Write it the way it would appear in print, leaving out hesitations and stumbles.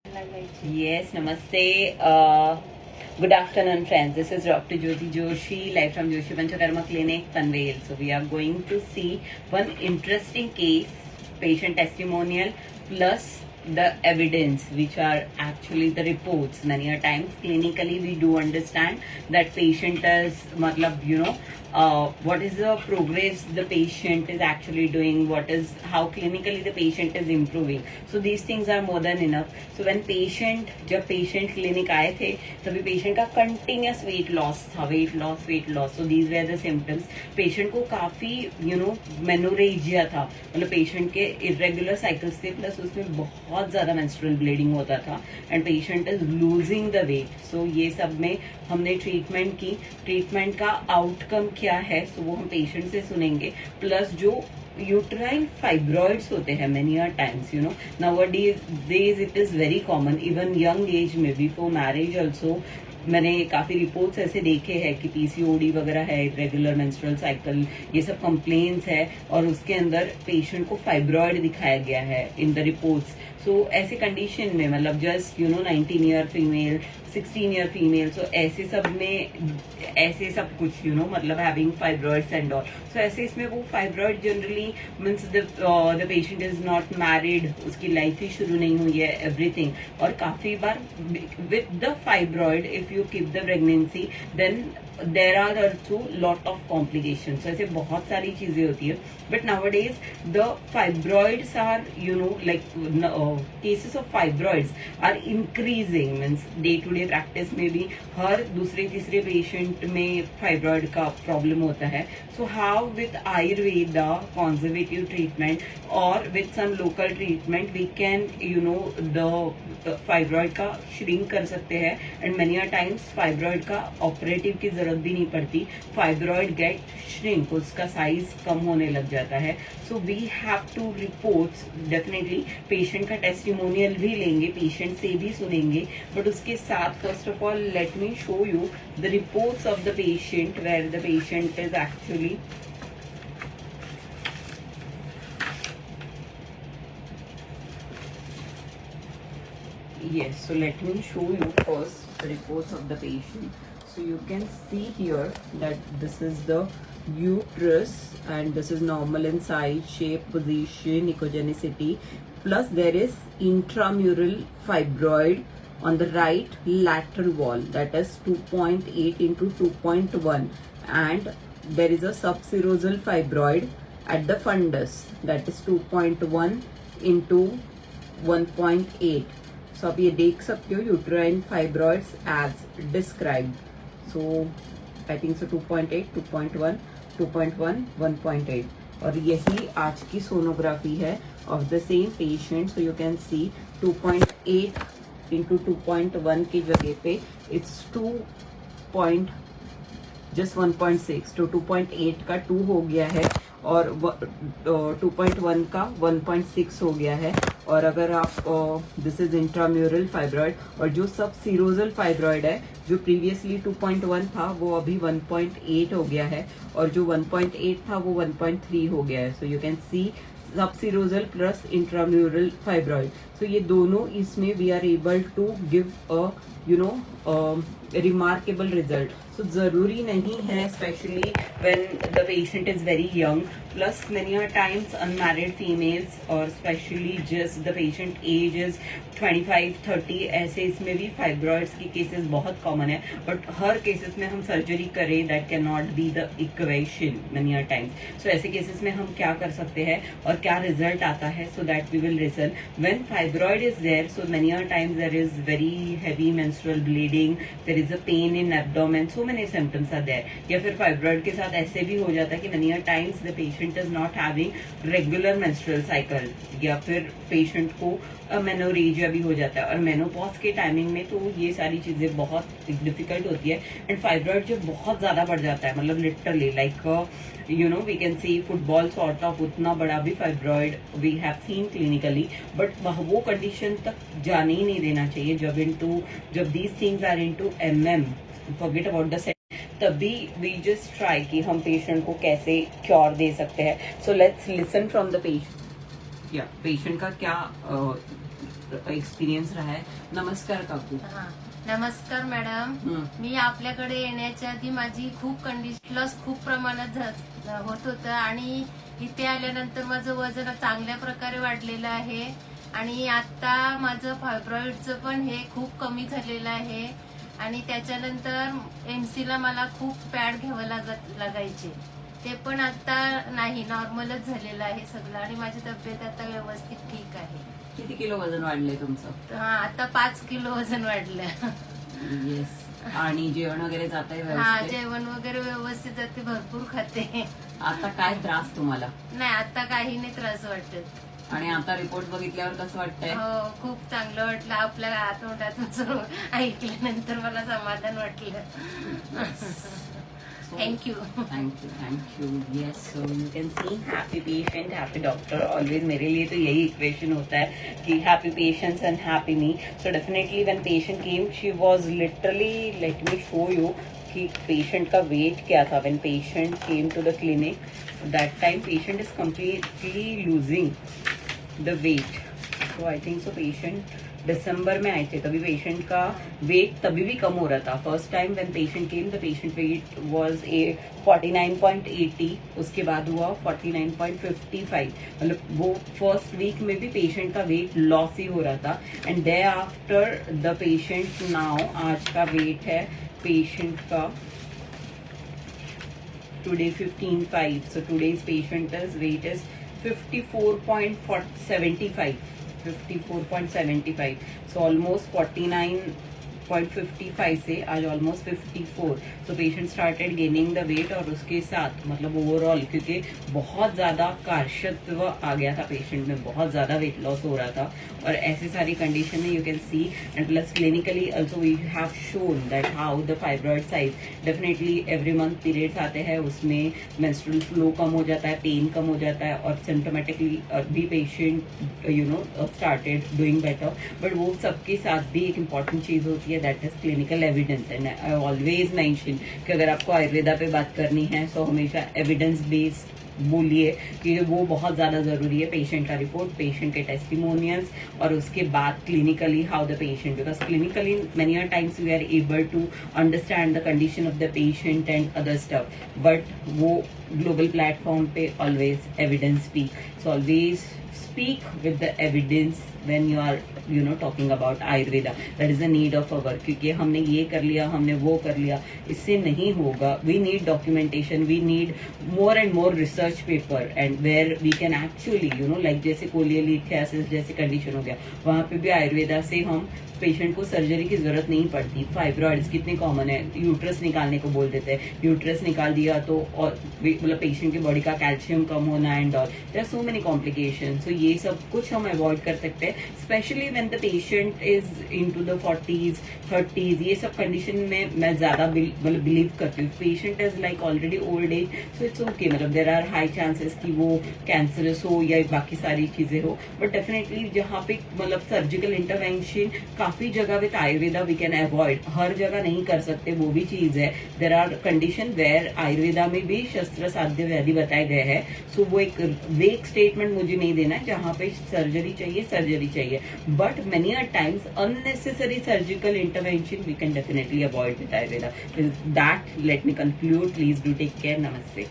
Yes, namaste. Good afternoon, friends. This is Dr. Jyoti Joshi, live from Joshi Panchakarma Clinic, Panvel. So we are going to see one interesting case, patient testimonial, plus the evidence, which are actually the reports. Many a times, clinically, we do understand that patient is, what is the progress the patient is actually doing, how clinically the patient is improving. So these things are more than enough. So when जब patient clinic आए थे तभी patient का continuous weight loss था, weight loss. So these were the symptoms. Patient को काफी menorrhagia था, मतलब पेशेंट के इरेगुलर साइकिल्स थे, प्लस उसमें बहुत ज्यादा मेंस्ट्रुअल ब्लीडिंग होता था and patient is losing the weight. So ये सब में हमने ट्रीटमेंट की. ट्रीटमेंट का आउटकम क्या है सो वो हम पेशेंट से सुनेंगे. प्लस जो uterine fibroids होते हैं many a times, nowadays it is very common, even young age में, before marriage also. मैंने काफी रिपोर्ट्स ऐसे देखे हैं कि पीसीओडी वगैरह है, इरेगुलर मेंस्ट्रुअल साइकिल, ये सब कंप्लेन्स है और उसके अंदर पेशेंट को फाइब्रॉइड दिखाया गया है इन द रिपोर्ट्स. सो ऐसे कंडीशन में, मतलब just 19 year female, 16 year female, so ऐसे सब में ऐसे सब कुछ मतलब having fibroids and all. So ऐसे इसमें वो fibroid generally means the patient is not married, उसकी लाइफ ही शुरू नहीं हुई है, एवरीथिंग. और काफी बार with the fibroid if you keep the pregnancy, then there are also lot of complications. ऐसे बहुत सारी चीजें होती है. But nowadays the fibroids are cases of fibroids are increasing. Means day to day practice में भी हर दूसरे तीसरे पेशेंट में फाइब्रॉइड का प्रॉब्लम होता है. So how with Ayurveda conservative treatment or with some local treatment we can the fibroid का shrink कर सकते हैं. And many a times fibroid का ऑपरेटिव की जरूरत भी नहीं पड़ती. फाइब्रॉइड गेट श्रिंक, उसका साइज कम होने लग जाता है. So we have to reports. Definitely patient का टेस्टिमोनियल भी लेंगे, पेशेंट से भी सुनेंगे, बट उसके साथ first of all let me show you the reports of the patient where the patient is actually yes. So let me show you first the reports of the patient. So you can see here that this is the uterus and this is normal in size, shape, position, echogenicity, plus there is intramural fibroid on the right lateral wall, that is 2.8 into 2.1, and there is a subserosal fibroid at the fundus, that is 2.1 into 1.8. So आप ये देख सकते हो uterine fibroids as described. So I think so 2.8, 2.1, 2.1, 1.8. और यही आज की sonography है of the same patient. So you can C 2.8 into 2.1 की जगह पे इट्स 1.6. तो 2.8 का 2 हो गया है और 2.1 का 1.6 हो gaya hai. और अगर आप दिस इज इंट्राम्यूरल फाइब्रॉइड, और जो सब सीरोजल फाइब्रॉइड है जो प्रीवियसली 2.1 था वो अभी 1.8 हो गया है, और जो 1.8 था वो 1.3 हो गया है. So you can see subserosal plus intramural fibroid. So ये दोनों इसमें we are able to give a remarkable result. So जरूरी नहीं है, specially when the patient is very young, plus many times unmarried females, और specially just the patient age is 25-30, ऐसे इसमें भी फाइब्रॉइड्स की केसेस बहुत कॉमन है. बट हर केसेस में हम सर्जरी करें that can not be the equation many times. So ऐसे केसेस में हम क्या कर सकते हैं और क्या रिजल्ट आता है, so that we will reason. When fibroid is there, so many times there is very heavy menstrual bleeding, there is a pain in abdomen, so many symptoms are there. या फिर फाइब्रॉइड के साथ ऐसे भी हो जाता है कि many times the patient is not having regular menstrual cycle, या फिर पेशेंट को मेनोरेजिया भी हो जाता है. और मेनोपॉज के टाइमिंग में तो ये सारी चीजें बहुत डिफिकल्ट होती है. एंड फाइब्रॉइड जब बहुत ज्यादा बढ़ जाता है, मतलब literally like we can see football sort of, उतना बड़ा भी fibroid we have seen clinically. But वो कंडीशन तक जाने ही नहीं देना चाहिए जब these things are into forget about the set. तभी वी जस्ट ट्राई कि हम पेशेंट को कैसे क्योर दे सकते हैं. So let's listen from the patient. या पेशेंट का क्या एक्सपिरियन्स रहा है. नमस्कार काकू. हा. नमस्कार मॅडम. मी आपल्याकडे येण्याच्या आधी माझी खूप कंडिशन लॉस खूप प्रमाणात होत होतं आणि इथे आल्यानंतर माझं वजन चांगल्या प्रकारे वाढलेलं आहे आणि आता माझं फायब्रॉइडचं पण हे खूप कमी झालेलं आहे आणि त्याच्यानंतर एमसीला मला खूप पॅड घ्यावं लागायचे ते पण आता नाही, नॉर्मलच झालेलं आहे सगळं आणि माझी तब्येत आता व्यवस्थित ठीक आहे. किती किलो वजन वाढलंय तुमचं? हा, आता 5 किलो वजन वाढलं. येस. आणि जेवण वगैरे जात आहे? हा, जेवण वगैरे व्यवस्थित जाते, भरपूर खाते. आता काय त्रास तुम्हाला? नाही, आता काही नाही त्रास वाटत. आणि आता रिपोर्ट बघितल्यावर कसं वाटतंय? हो, खूप चांगलं वाटलं. आपल्या आतोंडातून सर्व ऐकल्यानंतर मला समाधान वाटलं. Thank you. Thank you. Thank you. Yes. So you can see happy patient, happy doctor. Always मेरे लिए तो यही equation होता है कि happy patients and happy me. So definitely when patient came, she was literally, let me show you कि patient का weight क्या था. When patient came to the clinic, that time patient is completely losing the weight. So I think so patient दिसंबर में आए थे, तभी patient का wait तभी भी कम हो रहा था. First time when patient came the patient wait was 49.80. उसके बाद हुआ 49.55. मतलब वो फर्स्ट वीक में भी पेशेंट का वेट लॉस ही हो रहा था. And thereafter the patient now, आज का वेट है पेशेंट का today 15.5. So today's patient is weight is 54.75. 54.75. So almost 49.55 से आज almost 54. So patient started gaining the weight और उसके साथ मतलब ओवरऑल क्योंकि बहुत ज्यादा कार्शत्व आ गया था पेशेंट में, बहुत ज्यादा वेट लॉस हो रहा था और ऐसी सारी कंडीशन में you can see and plus clinically also we have shown that how the fibroid size definitely every month periods आते हैं, उसमें मेंस्ट्रुअल फ्लो कम हो जाता है, पेन कम हो जाता है और सिम्टोमेटिकली भी patient you know started doing better. But वो सबके साथ भी एक इम्पॉर्टेंट चीज होती है that is clinical evidence. And I always mention कि अगर आपको आयुर्वेदा पे बात करनी है तो हमेशा एविडेंस बेस्ड बोलिए कि वो बहुत ज्यादा जरूरी है. पेशेंट का रिपोर्ट, पेशेंट के टेस्टिमोनियल्स और उसके बाद clinically how the patient, because clinically many a times we are able to understand the condition of the patient and other stuff, but वो ग्लोबल प्लेटफॉर्म पे always evidence speak. So always speak with the evidence when you are talking about Ayurveda. That is the need of our, क्योंकि हमने ये कर लिया, हमने वो कर लिया, इससे नहीं होगा. We need documentation, we need more and more research paper and where we can actually like जैसे कोलियोलिथियासिस जैसे कंडीशन हो गया, वहाँ पे भी आयुर्वेदा से हम पेशेंट को सर्जरी की जरूरत नहीं पड़ती. फाइब्रॉइड्स कितने कॉमन है, यूट्रस निकालने को बोल देते हैं, यूट्रस निकाल दिया तो और मतलब पेशेंट की बॉडी का कैल्शियम कम होना and all, there are so many complication. So ये सब कुछ हम अवॉइड कर सकते हैं, specially when the patient is into the 40s 30s. ये सब कंडीशन में मैं ज्यादा मतलब बिलीव करती हूँ. Patient is like already old age, so it's okay. मतलब देयर आर हाई चांसेस कि वो कैंसरस हो या बाकी सारी चीजें हो, बट डेफिनेटली जहाँ पे मतलब सर्जिकल इंटरवेंशन काफी जगह with Ayurveda we can avoid. हर जगह नहीं कर सकते, वो भी चीज है. There are condition where Ayurveda में भी शस्त्र साध्य व्याधि बताए गए हैं. सो वो एक वेक स्टेटमेंट मुझे नहीं देना है जहाँ पे सर्जरी चाहिए, but many a times unnecessary surgical intervention we can definitely avoid with Ayurveda. With that, let me conclude. Please do take care. Namaste.